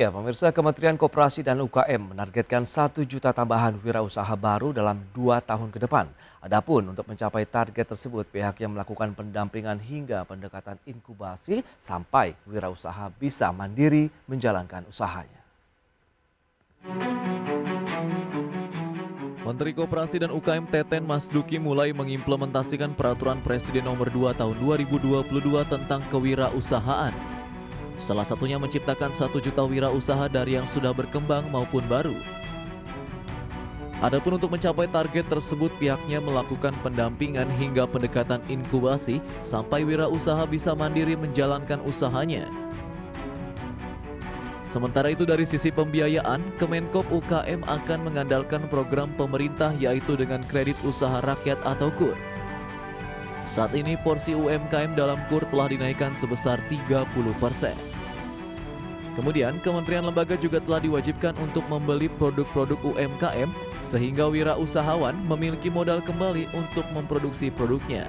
Ya, pemirsa Kementerian Koperasi dan UKM menargetkan 1 juta tambahan wirausaha baru dalam 2 tahun ke depan. Adapun untuk mencapai target tersebut, pihaknya melakukan pendampingan hingga pendekatan inkubasi sampai wirausaha bisa mandiri menjalankan usahanya. Menteri Koperasi dan UKM Teten Mas Duki mulai mengimplementasikan Peraturan Presiden Nomor 2 Tahun 2022 tentang kewirausahaan. Salah satunya menciptakan 1 juta wirausaha dari yang sudah berkembang maupun baru. Adapun untuk mencapai target tersebut, pihaknya melakukan pendampingan hingga pendekatan inkubasi sampai wirausaha bisa mandiri menjalankan usahanya. Sementara itu dari sisi pembiayaan, Kemenkop UKM akan mengandalkan program pemerintah yaitu dengan kredit usaha rakyat atau KUR. Saat ini porsi UMKM dalam KUR telah dinaikkan sebesar 30%. Kemudian kementerian lembaga juga telah diwajibkan untuk membeli produk-produk UMKM sehingga wirausahawan memiliki modal kembali untuk memproduksi produknya.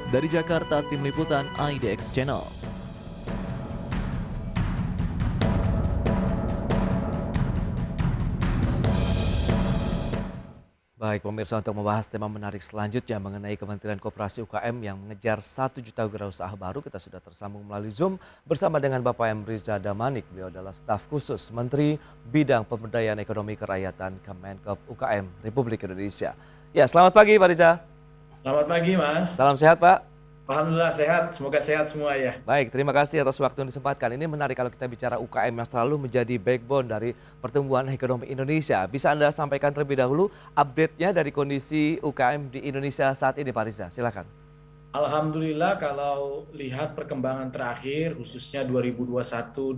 Dari Jakarta, Tim Liputan IDX Channel. Baik pemirsa, untuk membahas tema menarik selanjutnya mengenai Kementerian Koperasi UKM yang mengejar 1 juta wirausaha baru, kita sudah tersambung melalui Zoom bersama dengan Bapak M. Riza Damanik. Beliau adalah staf khusus Menteri Bidang Pemberdayaan Ekonomi Kerakyatan Kemenkop UKM Republik Indonesia. Ya, selamat pagi Pak Riza. Selamat pagi, Mas. Salam sehat Pak. Alhamdulillah sehat, semoga sehat semua ya. Baik, terima kasih atas waktu yang disempatkan. Ini menarik kalau kita bicara UKM yang selalu menjadi backbone dari pertumbuhan ekonomi Indonesia. Bisa Anda sampaikan terlebih dahulu update-nya dari kondisi UKM di Indonesia saat ini, Pak Riza? Silakan. Alhamdulillah kalau lihat perkembangan terakhir khususnya 2021-2022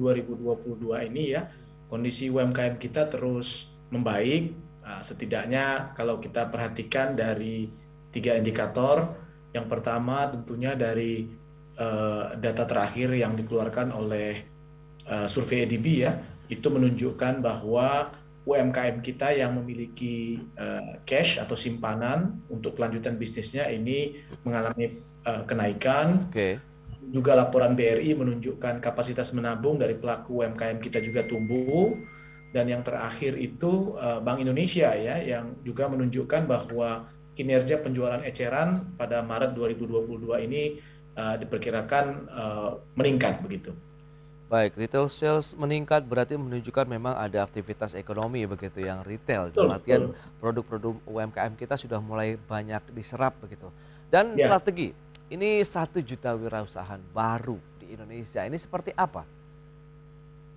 ini ya, kondisi UMKM kita terus membaik. Setidaknya kalau kita perhatikan dari 3 indikator, yang pertama tentunya dari data terakhir yang dikeluarkan oleh survei EDB ya, itu menunjukkan bahwa UMKM kita yang memiliki cash atau simpanan untuk kelanjutan bisnisnya ini mengalami kenaikan. Oke. Juga laporan BRI menunjukkan kapasitas menabung dari pelaku UMKM kita juga tumbuh. Dan yang terakhir itu Bank Indonesia ya, yang juga menunjukkan bahwa kinerja penjualan eceran pada Maret 2022 ini diperkirakan meningkat begitu. Baik, retail sales meningkat berarti menunjukkan memang ada aktivitas ekonomi begitu yang retail. Dalam Betul, artian betul. produk-produk UMKM kita sudah mulai banyak diserap begitu. Dan Ya, strategi, ini 1 juta wirausahaan baru di Indonesia. Ini seperti apa?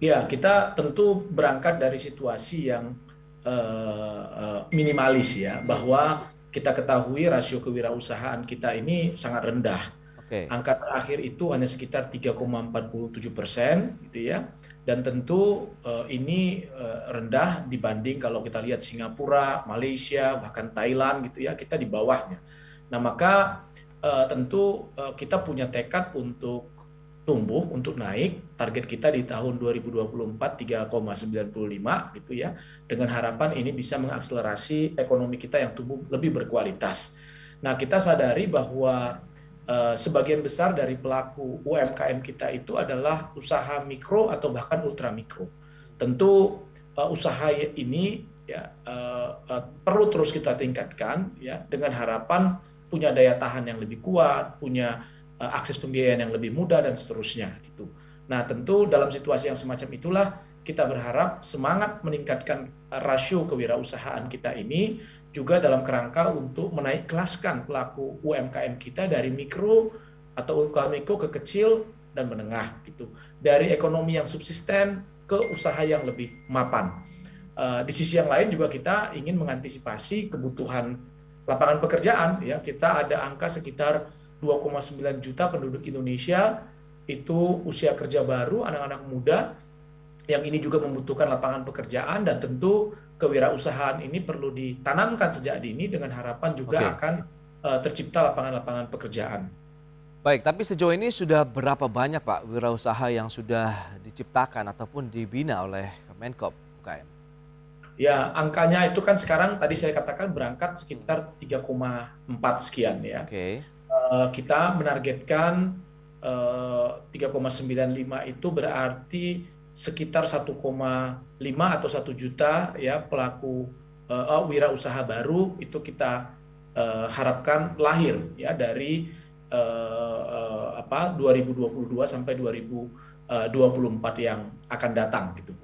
ya kita tentu berangkat dari situasi yang minimalis ya, bahwa kita ketahui rasio kewirausahaan kita ini sangat rendah. Oke. Angka terakhir itu hanya sekitar 3,47% gitu ya. Dan tentu ini rendah dibanding kalau kita lihat Singapura, Malaysia, bahkan Thailand gitu ya, kita di bawahnya. Nah, maka tentu kita punya tekad untuk tumbuh, untuk naik. Target kita di tahun 2024 3,95 gitu ya. Dengan harapan ini bisa mengakselerasi ekonomi kita yang tumbuh lebih berkualitas. Nah, kita sadari bahwa sebagian besar dari pelaku UMKM kita itu adalah usaha mikro atau bahkan ultra mikro. Tentu usaha ini ya perlu terus kita tingkatkan ya, dengan harapan punya daya tahan yang lebih kuat, punya akses pembiayaan yang lebih mudah dan seterusnya gitu. Nah, tentu dalam situasi yang semacam itulah kita berharap semangat meningkatkan rasio kewirausahaan kita ini juga dalam kerangka untuk menaik kelaskan pelaku UMKM kita dari mikro atau ultra mikro ke kecil dan menengah gitu. Dari ekonomi yang subsisten ke usaha yang lebih mapan. Di sisi yang lain juga kita ingin mengantisipasi kebutuhan lapangan pekerjaan ya. Kita ada angka sekitar 2,9 juta penduduk Indonesia itu usia kerja baru, anak-anak muda yang ini juga membutuhkan lapangan pekerjaan, dan tentu kewirausahaan ini perlu ditanamkan sejak dini dengan harapan juga Oke. akan tercipta lapangan-lapangan pekerjaan. Baik, tapi sejauh ini sudah berapa banyak Pak wirausaha yang sudah diciptakan ataupun dibina oleh Kemenkop UKM? Ya, angkanya itu kan sekarang tadi saya katakan berangkat sekitar 3,4 sekian ya. Oke. Kita menargetkan 3,95 itu berarti sekitar 1,5 atau 1 juta ya pelaku wirausaha baru itu kita harapkan lahir ya dari 2022 sampai 2024 yang akan datang gitu.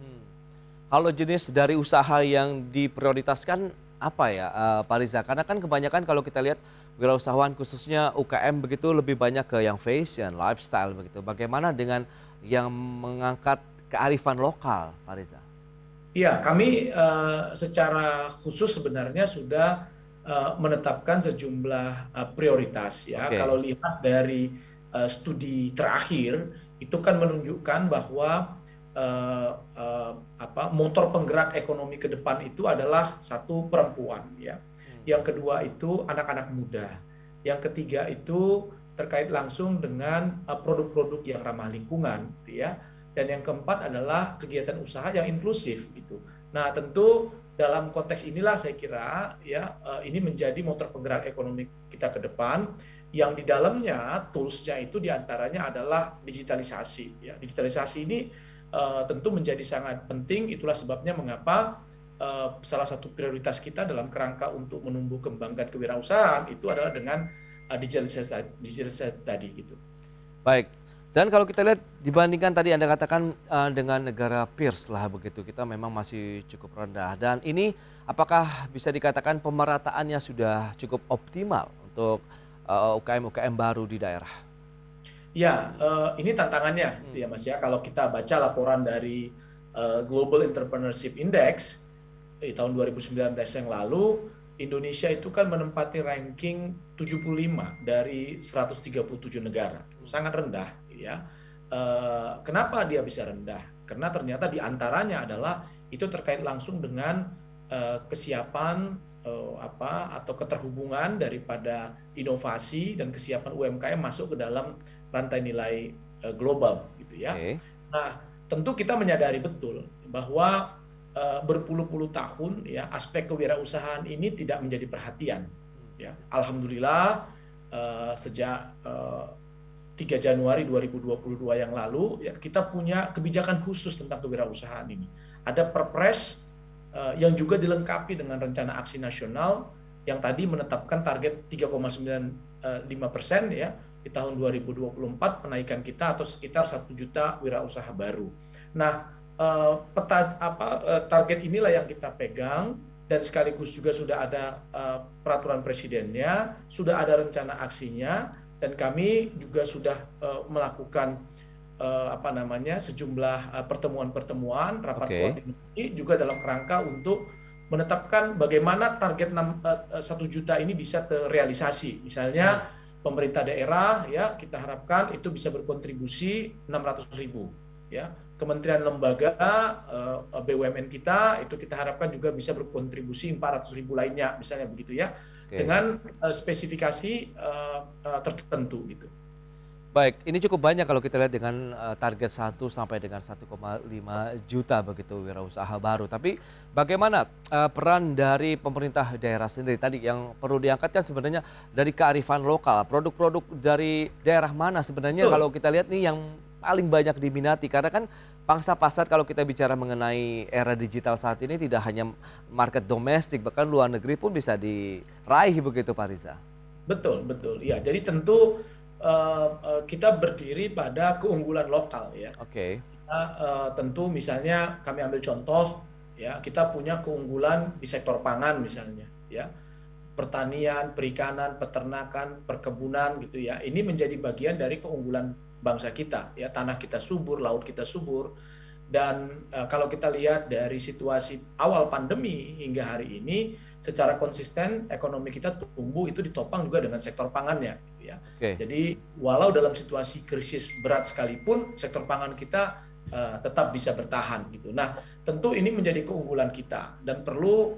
Kalau jenis dari usaha yang diprioritaskan apa ya, Pak Riza? Karena kan kebanyakan kalau kita lihat wirausahawan khususnya UKM begitu lebih banyak ke yang fashion, lifestyle begitu. Bagaimana dengan yang mengangkat kearifan lokal, Pak Riza? Iya, kami secara khusus sebenarnya sudah menetapkan sejumlah prioritas ya. Oke. Kalau lihat dari studi terakhir itu kan menunjukkan bahwa motor penggerak ekonomi ke depan itu adalah satu perempuan ya. Yang kedua itu anak-anak muda. Yang ketiga itu terkait langsung dengan produk-produk yang ramah lingkungan gitu ya. Dan yang keempat adalah kegiatan usaha yang inklusif gitu. Nah, tentu dalam konteks inilah saya kira ya ini menjadi motor penggerak ekonomi kita ke depan yang di dalamnya toolsnya itu diantaranya adalah digitalisasi ya. Digitalisasi ini tentu menjadi sangat penting, itulah sebabnya mengapa salah satu prioritas kita dalam kerangka untuk menumbuh kembangkan kewirausahaan itu adalah dengan digitalisasi tadi gitu. Baik. Dan kalau kita lihat dibandingkan tadi Anda katakan dengan negara peers lah begitu, kita memang masih cukup rendah. Dan ini apakah bisa dikatakan pemerataannya sudah cukup optimal untuk UKM-UKM baru di daerah? Ya, ini tantangannya gitu ya Mas ya. Kalau kita baca laporan dari Global Entrepreneurship Index di tahun 2019 yang lalu, Indonesia itu kan menempati ranking 75 dari 137 negara. Sangat rendah ya. Kenapa dia bisa rendah? Karena ternyata di antaranya adalah itu terkait langsung dengan kesiapan atau keterhubungan daripada inovasi dan kesiapan UMKM masuk ke dalam rantai nilai global gitu ya. Oke. Nah, tentu kita menyadari betul bahwa berpuluh-puluh tahun ya aspek kewirausahaan ini tidak menjadi perhatian ya. Alhamdulillah sejak 3 Januari 2022 yang lalu ya kita punya kebijakan khusus tentang kewirausahaan ini. Ada Perpres yang juga dilengkapi dengan rencana aksi nasional yang tadi menetapkan target 3,95% ya di tahun 2024 penaikan kita atau sekitar 1 juta wirausaha baru. Nah, target inilah yang kita pegang dan sekaligus juga sudah ada peraturan presidennya, sudah ada rencana aksinya dan kami juga sudah melakukan sejumlah pertemuan-pertemuan rapat koordinasi juga dalam kerangka untuk menetapkan bagaimana target 1 juta ini bisa terrealisasi. Misalnya pemerintah daerah ya kita harapkan itu bisa berkontribusi 600.000 ya. Kementerian lembaga BUMN kita itu kita harapkan juga bisa berkontribusi 400.000 lainnya misalnya begitu ya. Dengan spesifikasi tertentu gitu. Baik, ini cukup banyak kalau kita lihat dengan target 1 sampai dengan 1,5 juta begitu wirausaha baru. Tapi bagaimana peran dari pemerintah daerah sendiri tadi yang perlu diangkat kan sebenarnya dari kearifan lokal, produk-produk dari daerah mana sebenarnya kalau kita lihat nih yang paling banyak diminati karena kan pangsa pasar kalau kita bicara mengenai era digital saat ini tidak hanya market domestik bahkan luar negeri pun bisa diraih begitu Pak Riza. Betul, betul. Ya, jadi tentu kita berdiri pada keunggulan lokal ya. Oke. Kita, tentu misalnya kami ambil contoh ya kita punya keunggulan di sektor pangan misalnya ya pertanian, perikanan, peternakan, perkebunan gitu ya. Ini menjadi bagian dari keunggulan bangsa kita ya tanah kita subur, laut kita subur dan kalau kita lihat dari situasi awal pandemi hingga hari ini secara konsisten ekonomi kita tumbuh itu ditopang juga dengan sektor pangannya gitu ya. Jadi walau dalam situasi krisis berat sekalipun sektor pangan kita tetap bisa bertahan gitu. Nah, tentu ini menjadi keunggulan kita dan perlu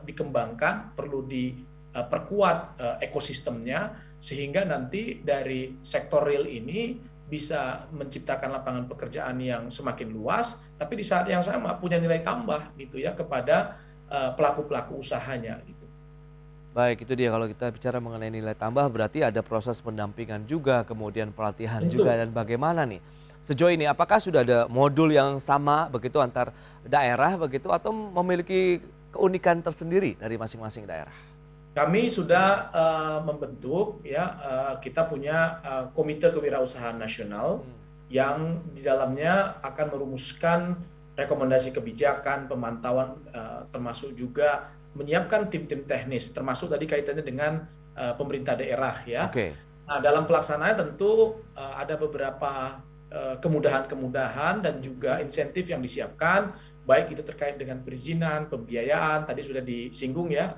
dikembangkan, perlu diperkuat ekosistemnya sehingga nanti dari sektor real ini bisa menciptakan lapangan pekerjaan yang semakin luas, tapi di saat yang sama punya nilai tambah gitu ya kepada pelaku-pelaku usahanya gitu. Baik, itu dia kalau kita bicara mengenai nilai tambah berarti ada proses pendampingan juga, kemudian pelatihan juga dan bagaimana nih sejauh ini apakah sudah ada modul yang sama begitu antar daerah begitu atau memiliki keunikan tersendiri dari masing-masing daerah? Kami sudah membentuk ya, kita punya Komite Kewirausahaan Nasional yang di dalamnya akan merumuskan rekomendasi kebijakan, pemantauan, termasuk juga menyiapkan tim-tim teknis, termasuk tadi kaitannya dengan pemerintah daerah ya. Oke. Nah, dalam pelaksanaannya tentu ada beberapa kemudahan-kemudahan dan juga insentif yang disiapkan, baik itu terkait dengan perizinan, pembiayaan, tadi sudah disinggung ya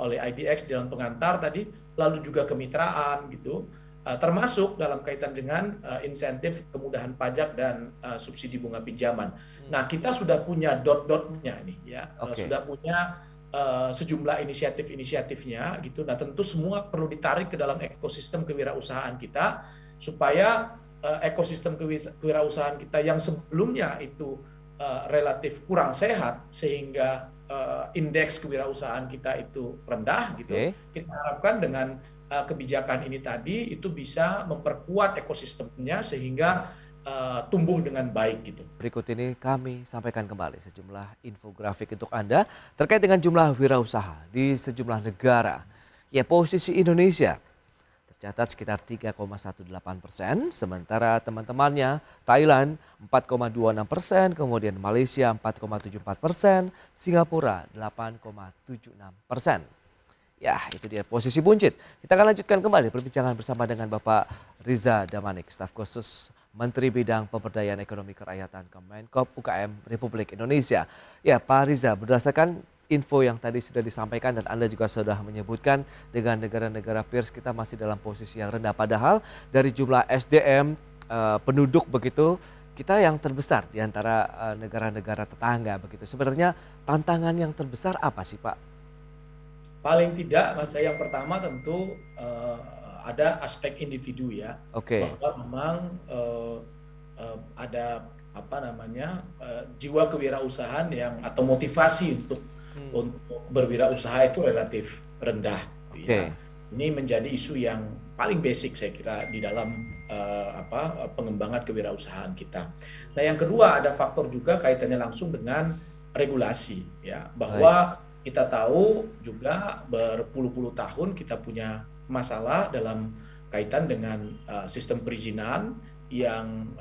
oleh IDX dalam pengantar tadi, lalu juga kemitraan gitu, termasuk dalam kaitan dengan insentif kemudahan pajak dan subsidi bunga pinjaman. Nah, kita sudah punya dot-dotnya nih ya, sudah punya sejumlah inisiatif-inisiatifnya gitu. Nah, tentu semua perlu ditarik ke dalam ekosistem kewirausahaan kita supaya ekosistem kewirausahaan kita yang sebelumnya itu relatif kurang sehat sehingga indeks kewirausahaan kita itu rendah gitu. Kita harapkan dengan kebijakan ini tadi itu bisa memperkuat ekosistemnya sehingga tumbuh dengan baik gitu. Berikut ini kami sampaikan kembali sejumlah infografik untuk Anda terkait dengan jumlah wirausaha di sejumlah negara. Ya, posisi Indonesia tercatat sekitar 3,18%, sementara teman-temannya Thailand 4,26%, kemudian Malaysia 4,74%, Singapura 8,76%. Ya, itu dia posisi buncit. Kita akan lanjutkan kembali perbincangan bersama dengan Bapak Riza Damanik, staf khusus Menteri Bidang Pemberdayaan Ekonomi Kerakyatan Kemenkop UKM Republik Indonesia. Ya, Pak Riza, berdasarkan info yang tadi sudah disampaikan dan Anda juga sudah menyebutkan dengan negara-negara peers kita masih dalam posisi yang rendah. Padahal dari jumlah SDM penduduk begitu kita yang terbesar di antara negara-negara tetangga begitu. Sebenarnya tantangan yang terbesar apa sih, Pak? Paling tidak, Mas, yang pertama tentu ada aspek individu ya. Bahwa memang ada jiwa kewirausahaan yang atau motivasi untuk berwirausaha itu relatif rendah. Ya. Ini menjadi isu yang paling basic saya kira di dalam pengembangan kewirausahaan kita. Nah, yang kedua ada faktor juga kaitannya langsung dengan regulasi ya, bahwa kita tahu juga berpuluh-puluh tahun kita punya masalah dalam kaitan dengan sistem perizinan yang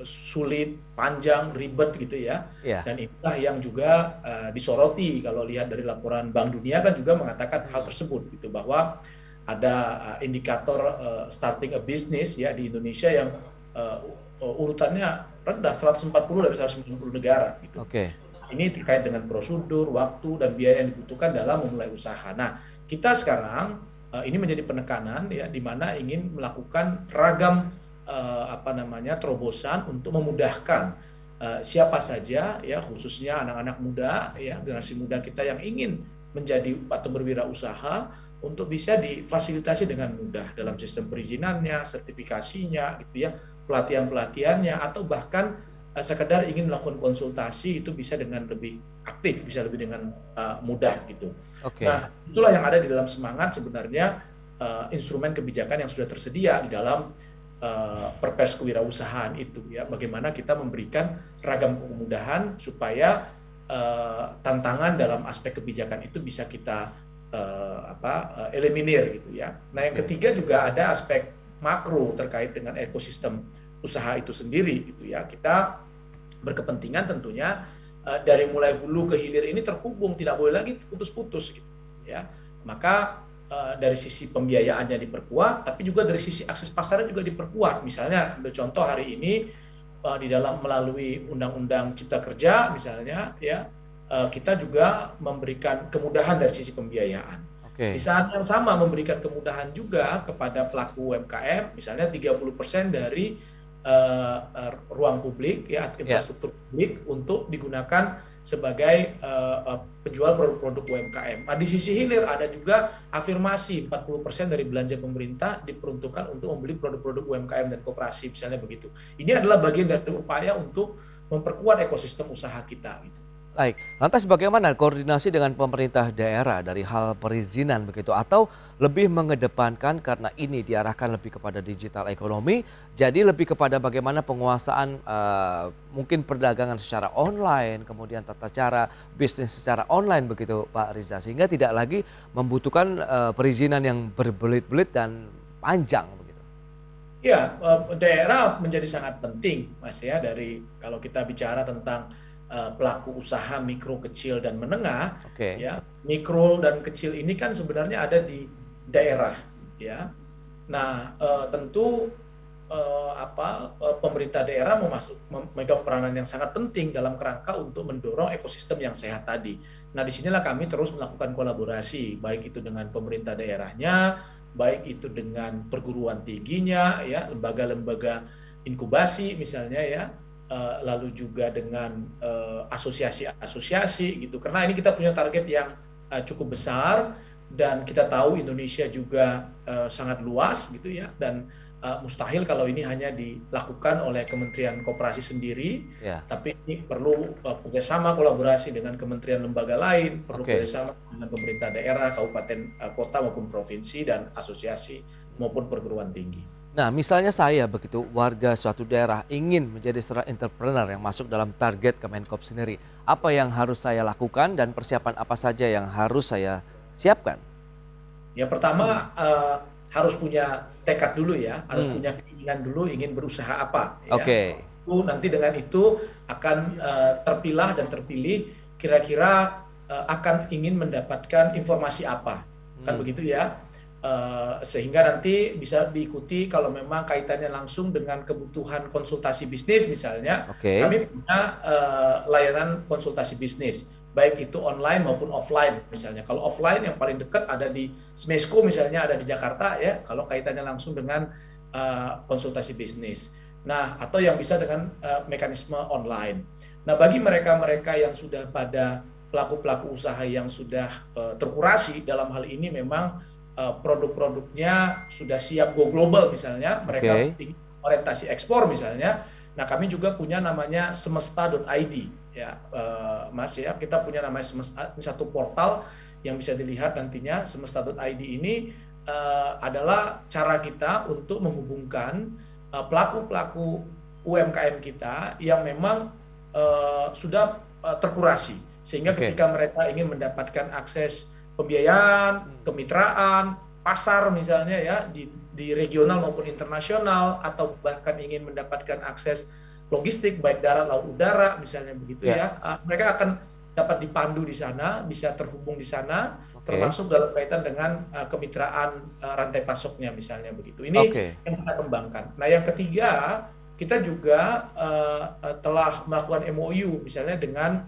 sulit, panjang, ribet gitu ya. Dan itulah yang juga disoroti kalau lihat dari laporan Bank Dunia kan juga mengatakan hal tersebut gitu, bahwa ada indikator starting a business ya di Indonesia yang urutannya rendah, 140 dari 190 negara gitu. Ini terkait dengan prosedur, waktu dan biaya yang dibutuhkan dalam memulai usaha. Nah, kita sekarang ini menjadi penekanan ya, di mana ingin melakukan ragam terobosan untuk memudahkan siapa saja ya, khususnya anak-anak muda ya, generasi muda kita yang ingin menjadi atau berwirausaha untuk bisa difasilitasi dengan mudah dalam sistem perizinannya, sertifikasinya gitu ya, pelatihan-pelatihannya, atau bahkan sekedar ingin melakukan konsultasi itu bisa dengan lebih aktif, bisa lebih dengan mudah gitu. Nah, itulah yang ada di dalam semangat sebenarnya instrumen kebijakan yang sudah tersedia di dalam Perpres kewirausahaan itu ya, bagaimana kita memberikan ragam kemudahan supaya tantangan dalam aspek kebijakan itu bisa kita eliminir gitu ya. Nah, yang ketiga juga ada aspek makro terkait dengan ekosistem usaha itu sendiri gitu ya. Kita berkepentingan tentunya dari mulai hulu ke hilir ini terhubung, tidak boleh lagi putus-putus gitu ya. Maka dari sisi pembiayaannya diperkuat, tapi juga dari sisi akses pasarnya juga diperkuat. Misalnya ambil contoh hari ini di dalam melalui Undang-Undang Cipta Kerja misalnya ya, kita juga memberikan kemudahan dari sisi pembiayaan. Di saat yang sama memberikan kemudahan juga kepada pelaku UMKM, misalnya 30% dari ruang publik ya, infrastruktur publik untuk digunakan sebagai penjual produk-produk UMKM. Nah, di sisi hilir ada juga afirmasi 40% dari belanja pemerintah diperuntukkan untuk membeli produk-produk UMKM dan koperasi, misalnya begitu. Ini adalah bagian dari upaya untuk memperkuat ekosistem usaha kita gitu. Baik, lantas bagaimana koordinasi dengan pemerintah daerah dari hal perizinan begitu atau lebih mengedepankan karena ini diarahkan lebih kepada digital ekonomi, jadi lebih kepada bagaimana penguasaan mungkin perdagangan secara online, kemudian tata cara bisnis secara online begitu Pak Riza, sehingga tidak lagi membutuhkan perizinan yang berbelit-belit dan panjang begitu. Ya, daerah menjadi sangat penting, Mas ya, dari kalau kita bicara tentang pelaku usaha mikro, kecil, dan menengah, Oke, ya, mikro dan kecil ini kan sebenarnya ada di daerah, ya. Nah, tentu pemerintah daerah memegang peranan yang sangat penting dalam kerangka untuk mendorong ekosistem yang sehat tadi. Nah, disinilah kami terus melakukan kolaborasi, baik itu dengan pemerintah daerahnya, baik itu dengan perguruan tingginya, ya, lembaga-lembaga inkubasi misalnya, ya, lalu juga dengan asosiasi-asosiasi gitu. Karena ini kita punya target yang cukup besar dan kita tahu Indonesia juga sangat luas gitu ya, dan mustahil kalau ini hanya dilakukan oleh Kementerian Koperasi sendiri, ya, tapi ini perlu kerjasama kolaborasi dengan kementerian lembaga lain, perlu oke. kerjasama dengan pemerintah daerah, kabupaten, kota maupun provinsi dan asosiasi maupun perguruan tinggi. Nah, misalnya saya begitu warga suatu daerah ingin menjadi seorang entrepreneur yang masuk dalam target Kemenkop sendiri. Apa yang harus saya lakukan dan persiapan apa saja yang harus saya siapkan? Ya pertama harus punya tekad dulu ya, harus Hmm, punya keinginan dulu ingin berusaha apa ya. oke, Itu nanti dengan itu akan terpilah dan terpilih kira-kira akan ingin mendapatkan informasi apa. Kan hmm, begitu ya. Sehingga nanti bisa diikuti kalau memang kaitannya langsung dengan kebutuhan konsultasi bisnis misalnya, oke, kami punya layanan konsultasi bisnis, baik itu online maupun offline misalnya. Kalau offline yang paling dekat ada di Smesco misalnya, ada di Jakarta ya, kalau kaitannya langsung dengan konsultasi bisnis. Nah, atau yang bisa dengan mekanisme online. Nah, bagi mereka-mereka yang sudah pada pelaku-pelaku usaha yang sudah terkurasi dalam hal ini memang produk-produknya sudah siap go global misalnya, mereka oke. ingin orientasi ekspor misalnya. Nah, kami juga punya namanya semesta.id ya, Mas ya. Kita punya namanya semesta, satu portal yang bisa dilihat nantinya. Semesta.id ini adalah cara kita untuk menghubungkan pelaku-pelaku UMKM kita yang memang sudah terkurasi, sehingga Oke. ketika mereka ingin mendapatkan akses pembiayaan, kemitraan, pasar misalnya ya di regional maupun internasional, atau bahkan ingin mendapatkan akses logistik baik darat, laut, udara misalnya begitu Ya, ya, mereka akan dapat dipandu di sana, bisa terhubung di sana, oke. termasuk dalam kaitan dengan kemitraan rantai pasoknya misalnya begitu. Ini Oke. yang kita kembangkan. Nah, yang ketiga, kita juga telah melakukan MOU misalnya dengan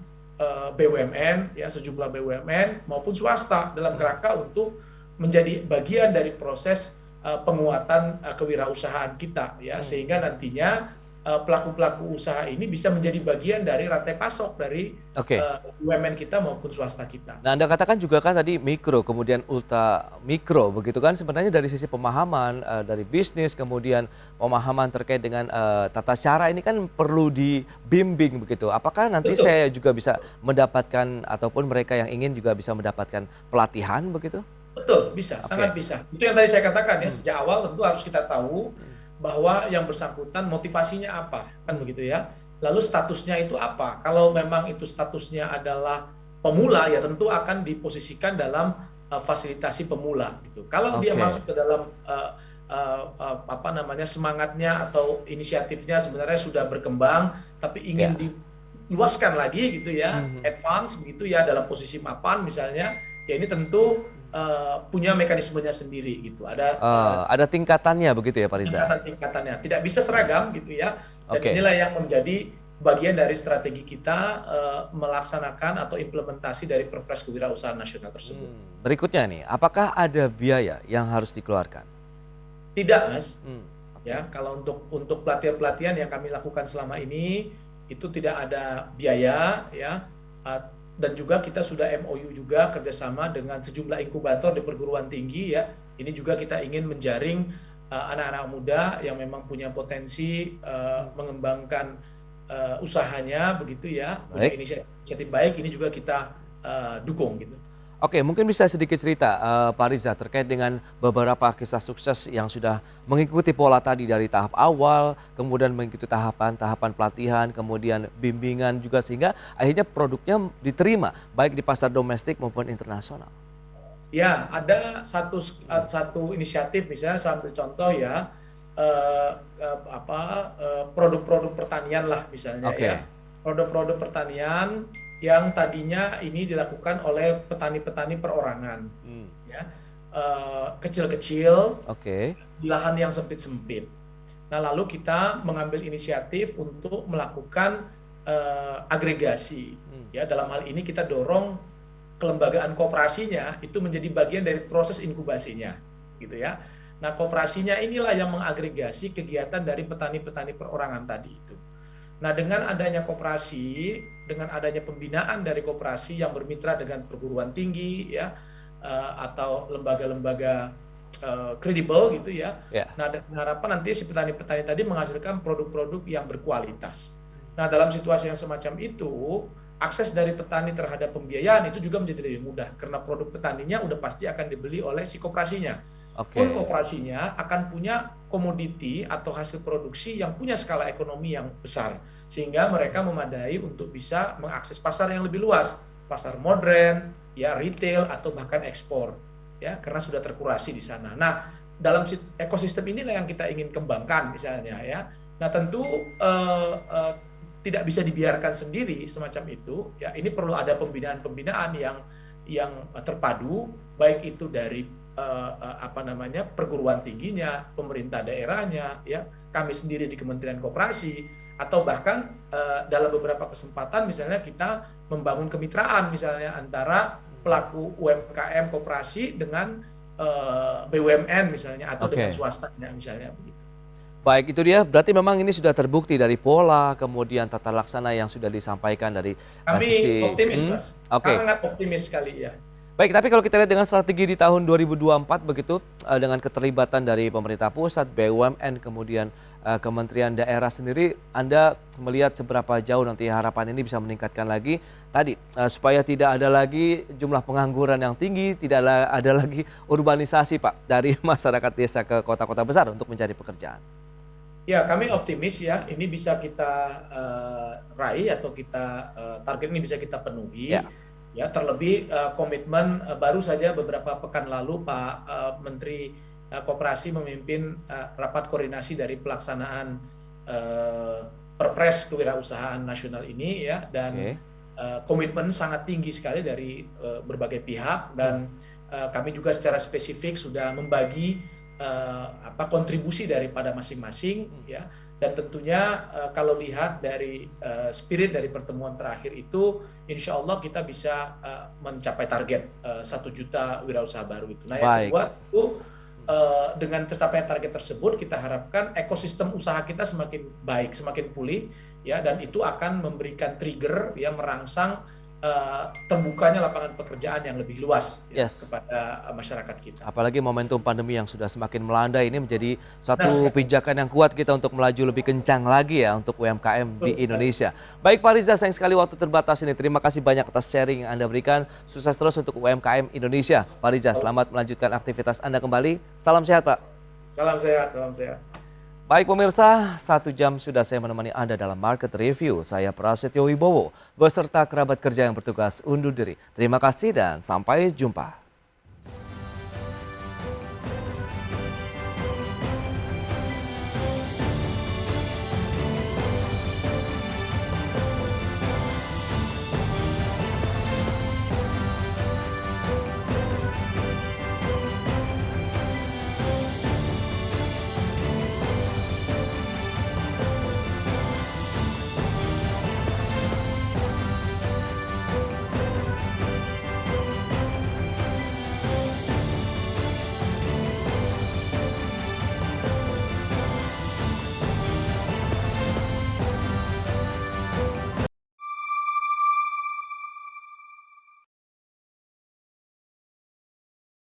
BUMN ya, sejumlah BUMN maupun swasta dalam Hmm, kerangka untuk menjadi bagian dari proses penguatan kewirausahaan kita ya, hmm. sehingga nantinya pelaku-pelaku usaha ini bisa menjadi bagian dari rantai pasok dari Oke. BUMN kita maupun swasta kita. Nah, Anda katakan juga kan tadi mikro, kemudian ultra mikro, begitu kan? Sebenarnya dari sisi pemahaman dari bisnis, kemudian pemahaman terkait dengan tata cara ini kan perlu dibimbing begitu. Apakah nanti Betul, saya juga bisa mendapatkan ataupun mereka yang ingin juga bisa mendapatkan pelatihan begitu? betul, bisa, sangat Oke. bisa. Itu yang tadi saya katakan ya, Hmm, sejak awal tentu harus kita tahu hmm, bahwa yang bersangkutan motivasinya apa, kan hmm. begitu ya. Lalu statusnya itu apa? Kalau memang itu statusnya adalah pemula, ya tentu akan diposisikan dalam fasilitasi pemula gitu. Kalau dia Oke. masuk ke dalam apa namanya, semangatnya atau inisiatifnya sebenarnya sudah berkembang, tapi ingin Ya. diluaskan lagi gitu ya, Mhm. advance begitu ya, dalam posisi mapan misalnya, ya ini tentu punya mekanismenya sendiri gitu. Ada Ada tingkatannya begitu ya Pak Riza? tingkatan-tingkatannya, tidak bisa seragam gitu ya. Dan Oke. inilah yang menjadi bagian dari strategi kita melaksanakan atau implementasi dari Perpres Kewirausahaan Nasional tersebut. Berikutnya nih, apakah ada biaya yang harus dikeluarkan? Tidak, Mas. Oke. Ya, kalau untuk pelatihan-pelatihan yang kami lakukan selama ini itu tidak ada biaya ya. Dan juga kita sudah MOU juga kerjasama dengan sejumlah inkubator di perguruan tinggi ya. Ini juga kita ingin menjaring anak-anak muda yang memang punya potensi mengembangkan usahanya begitu ya, punya Baik. inisiatif baik, ini juga kita dukung gitu. Oke, mungkin bisa sedikit cerita, Pak Riza, terkait dengan beberapa kisah sukses yang sudah mengikuti pola tadi dari tahap awal, kemudian mengikuti tahapan-tahapan pelatihan, kemudian bimbingan juga sehingga akhirnya produknya diterima baik di pasar domestik maupun internasional. Ya, ada satu inisiatif misalnya saya ambil contoh ya, produk-produk pertanian lah misalnya Oke. ya. Produk-produk pertanian yang tadinya ini dilakukan oleh petani-petani perorangan Hmm. ya. Kecil-kecil Oke. di lahan yang sempit-sempit. Nah, lalu kita mengambil inisiatif untuk melakukan agregasi. Hmm. Ya, dalam hal ini kita dorong kelembagaan koperasinya itu menjadi bagian dari proses inkubasinya, gitu ya. Nah, koperasinya inilah yang mengagregasi kegiatan dari petani-petani perorangan tadi itu. Nah, dengan adanya koperasi, dengan adanya pembinaan dari koperasi yang bermitra dengan perguruan tinggi, ya, atau lembaga-lembaga kredibel gitu ya. Ya. Nah, dengan harapan nanti si petani-petani tadi menghasilkan produk-produk yang berkualitas. Nah, dalam situasi yang semacam itu, akses dari petani terhadap pembiayaan itu juga menjadi lebih mudah karena produk petaninya udah pasti akan dibeli oleh si koperasinya. Pun Oke. koperasinya akan punya komoditi atau hasil produksi yang punya skala ekonomi yang besar sehingga mereka memadai untuk bisa mengakses pasar yang lebih luas, pasar modern, ya retail atau bahkan ekspor, ya karena sudah terkurasi di sana. Nah, dalam ekosistem inilah yang kita ingin kembangkan misalnya ya. Nah, tentu tidak bisa dibiarkan sendiri semacam itu ya, ini perlu ada pembinaan-pembinaan yang terpadu baik itu dari perguruan tingginya, pemerintah daerahnya ya, kami sendiri di Kementerian Koperasi atau bahkan dalam beberapa kesempatan misalnya kita membangun kemitraan misalnya antara pelaku UMKM koperasi dengan BUMN misalnya atau dengan Oke. swastanya misalnya begitu. Baik, itu dia. Berarti memang ini sudah terbukti dari pola, kemudian tata laksana yang sudah disampaikan dari Kami sisi. optimis, Mas. Oke. Sangat optimis sekali ya. Baik, tapi kalau kita lihat dengan strategi di tahun 2024 begitu, dengan keterlibatan dari pemerintah pusat, BUMN, kemudian kementerian daerah sendiri, Anda melihat seberapa jauh nanti harapan ini bisa meningkatkan lagi tadi, supaya tidak ada lagi jumlah pengangguran yang tinggi, tidak ada lagi urbanisasi, Pak, dari masyarakat desa ke kota-kota besar untuk mencari pekerjaan. Ya, kami optimis ya, ini bisa kita raih atau kita target ini bisa kita penuhi. Ya. Ya, terlebih komitmen baru saja beberapa pekan lalu Pak Menteri Koperasi memimpin rapat koordinasi dari pelaksanaan Perpres Kewirausahaan Nasional ini ya, dan Oke. komitmen sangat tinggi sekali dari berbagai pihak dan kami juga secara spesifik sudah membagi kontribusi daripada masing-masing ya, dan tentunya kalau lihat dari spirit dari pertemuan terakhir itu insya Allah kita bisa mencapai target 1 juta wirausaha baru itu. Nah, yang Baik. kedua itu dengan tercapainya target tersebut kita harapkan ekosistem usaha kita semakin baik, semakin pulih ya, dan itu akan memberikan trigger ya, merangsang terbukanya lapangan pekerjaan yang lebih luas ya, Yes. kepada masyarakat kita. Apalagi momentum pandemi yang sudah semakin melanda ini menjadi Benar suatu sekali. pijakan yang kuat kita untuk melaju lebih kencang lagi ya untuk UMKM Betul di sekali. Indonesia. Baik Pak Riza, sayang sekali waktu terbatas ini. Terima kasih banyak atas sharing yang Anda berikan. Sukses terus untuk UMKM Indonesia. Pak Riza, selamat melanjutkan aktivitas Anda kembali. Salam sehat, Pak. Salam sehat, salam sehat. Baik pemirsa, 1 jam sudah saya menemani Anda dalam Market Review. Saya Prasetyo Wibowo, beserta kerabat kerja yang bertugas undur diri. Terima kasih dan sampai jumpa.